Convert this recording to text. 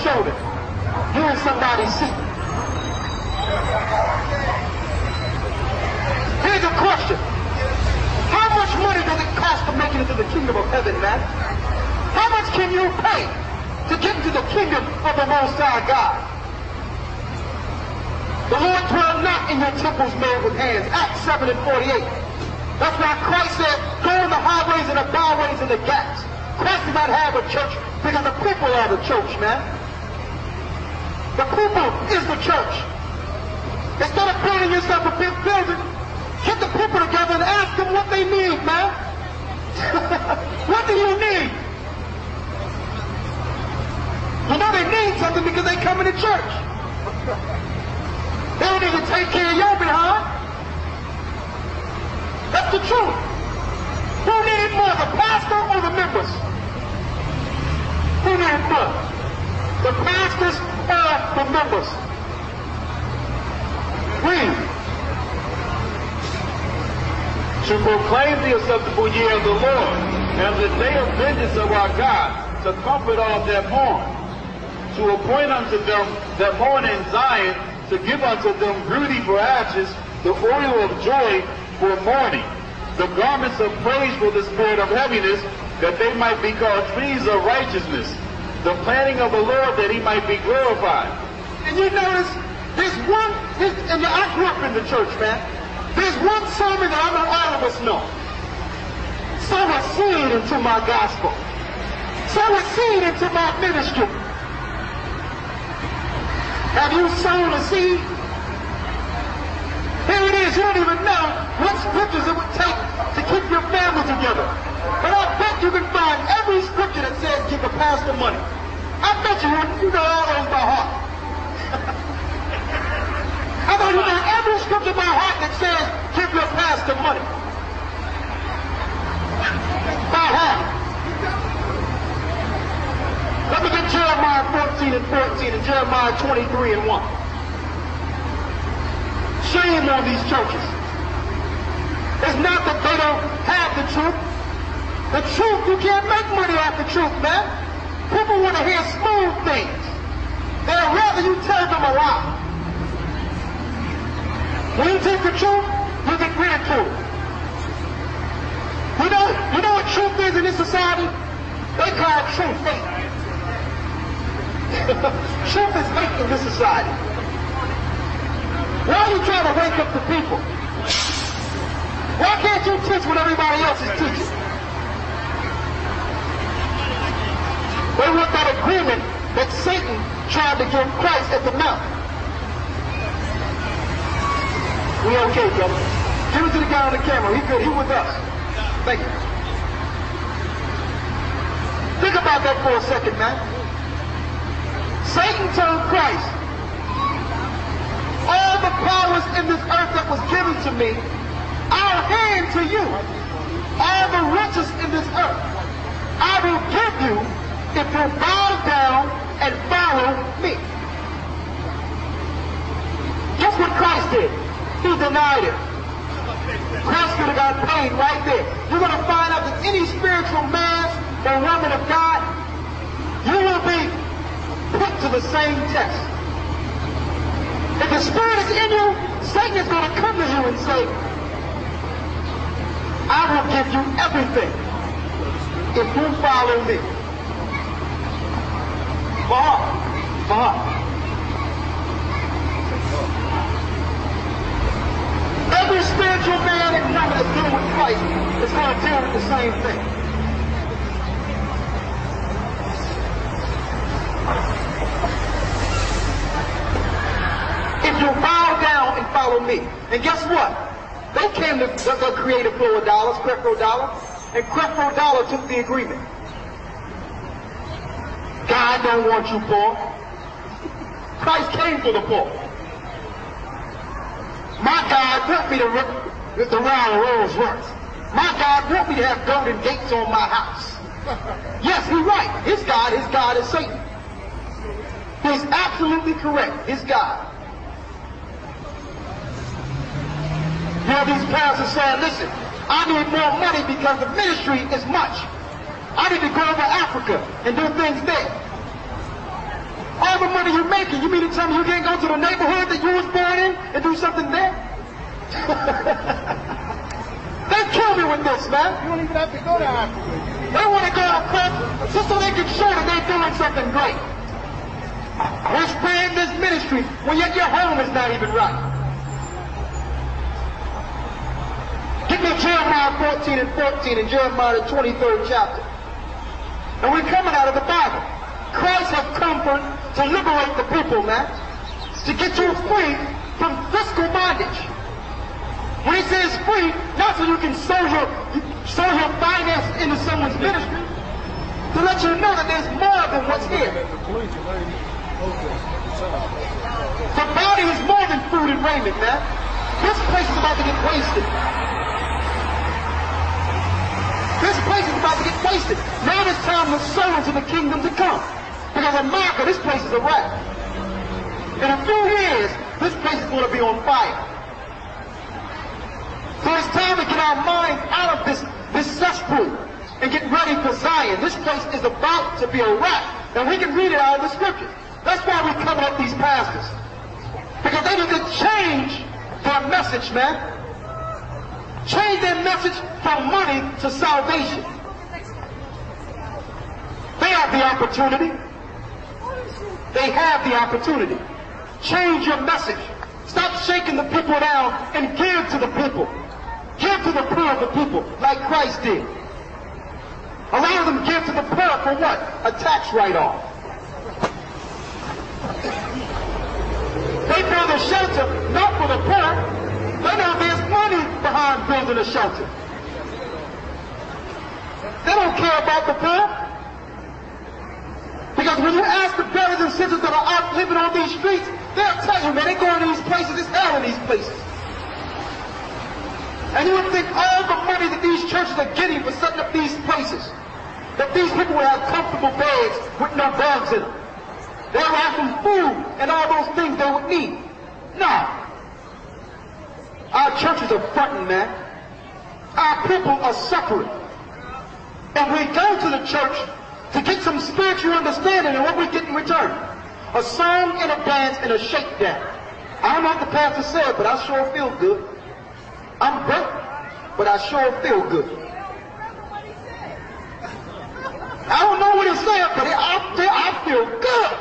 shoulder. You're in somebody's seat. Here's a question. How much money does it cost to make it into the kingdom of heaven, man? How much can you pay to get into the kingdom of the Most High God? The Lord dwell not in your temples made with hands. Acts 7:48. That's why Christ said, go in the highways and the byways and the gaps. Christ did not have a church because the people are the church, man. The people is the church. Instead of building yourself a big building, get the people together and ask them what they need, man. What do you need? You know they need something because they come into church. They don't need to take care of your behind. That's the truth. Who needs more, the pastor or the members? Who needs more? The pastors or the members? Read. To proclaim the acceptable year of the Lord, and the day of vengeance of our God, to comfort all that mourn, to appoint unto them that mourn in Zion, to give unto them beauty for ashes, the oil of joy for mourning, the garments of praise for the spirit of heaviness, that they might be called trees of righteousness, the planting of the Lord, that he might be glorified. And you notice, there's one, and I grew up in the church, man. There's one sermon that I know all of us know. Sow a seed into my gospel. Sow a seed into my ministry. Have you sown a seed? Here it is. You don't even know what scriptures it would take to keep your family together. But I bet you can find every scripture that says give a pastor money. I bet you know all those by heart. I bet you know every scripture by heart that says give your pastor money. By heart. Let me get Jeremiah 14:14 and Jeremiah 23:1. Shame on these churches. It's not that they don't have the truth. The truth, you can't make money off the truth, man. People want to hear smooth things. They'd rather you tell them a lie. When you take the truth, you get ridiculed. You know what truth is in this society? They call it truth hate. Truth is hate in this society. Why are you trying to wake up the people? Why can't you teach what everybody else is teaching? They want that agreement that Satan tried to give Christ at the mount. We okay, brother? Give it to the guy on the camera. He good. He with us. Thank you. Think about that for a second, man. Satan told Christ, all the powers in this earth that was given to me, I'll hand to you. All the riches in this earth, I will give you if you bow down and follow me. Guess what Christ did? He denied it. Christ could have got paid right there. You're going to find out that any spiritual man or woman of God, you will be put to the same test. If the Spirit is in you, Satan is going to come to you and say, I will give you everything if you follow me. Bah. Every spiritual man that comes to deal with Christ is going to deal with the same thing. If you bow down and follow me. And guess what? They came to the creative flow of dollars, Creflo Dollar, and Creflo Dollar took the agreement. God don't want you poor. Christ came for the poor. My God want me to ride a Rolls Royce. My God want me to have golden gates on my house. Yes, he's right. His God is Satan. He's absolutely correct. His God. You know, these pastors saying, listen, I need more money because the ministry is much. I need to go over Africa and do things there. money you making? You mean to tell me you can't go to the neighborhood that you was born in and do something there? They kill me with this, man. You don't even have to go to Africa. They want to go to Africa just so they can show that they're doing something great. We're spreading this ministry when yet your home is not even right. Give me Jeremiah 14 and 14 and Jeremiah the 23rd chapter. And we're coming out of the Bible. Christ has come to liberate the people, man. To get you free from fiscal bondage. When he says free, not so you can sow your finance into someone's ministry, to let you know that there's more than what's here. The body is more than food and raiment, man. This place is about to get wasted. This place is about to get wasted. Now it's time to sow into the kingdom to come. Because America, this place is a wreck. In a few years, this place is going to be on fire. So it's time to get our minds out of this cesspool and get ready for Zion. This place is about to be a wreck. And we can read it out of the scriptures. That's why we're coming up these pastors. Because they need to change their message, man. Change their message from money to salvation. They have the opportunity. They have the opportunity. Change your message. Stop shaking the people down and give to the people. Give to the poor of the people, like Christ did. A lot of them give to the poor for what? A tax write-off. They build a shelter, not for the poor. They know there's money behind building a shelter. They don't care about the poor. Because when you ask the brothers and sisters that are out living on these streets, they'll tell you, man, they go to these places, it's hell in these places. And you would think all the money that these churches are getting for setting up these places, that these people would have comfortable beds with no bugs in them. They would have some food and all those things they would need. No. Our churches are fronting, man. Our people are suffering. And we go to the church to get some spiritual understanding, and what we get in return? A song and a dance and a shakedown. I don't know what the pastor said, but I sure feel good. I'm broke, but I sure feel good. I don't know what he said, but I feel good.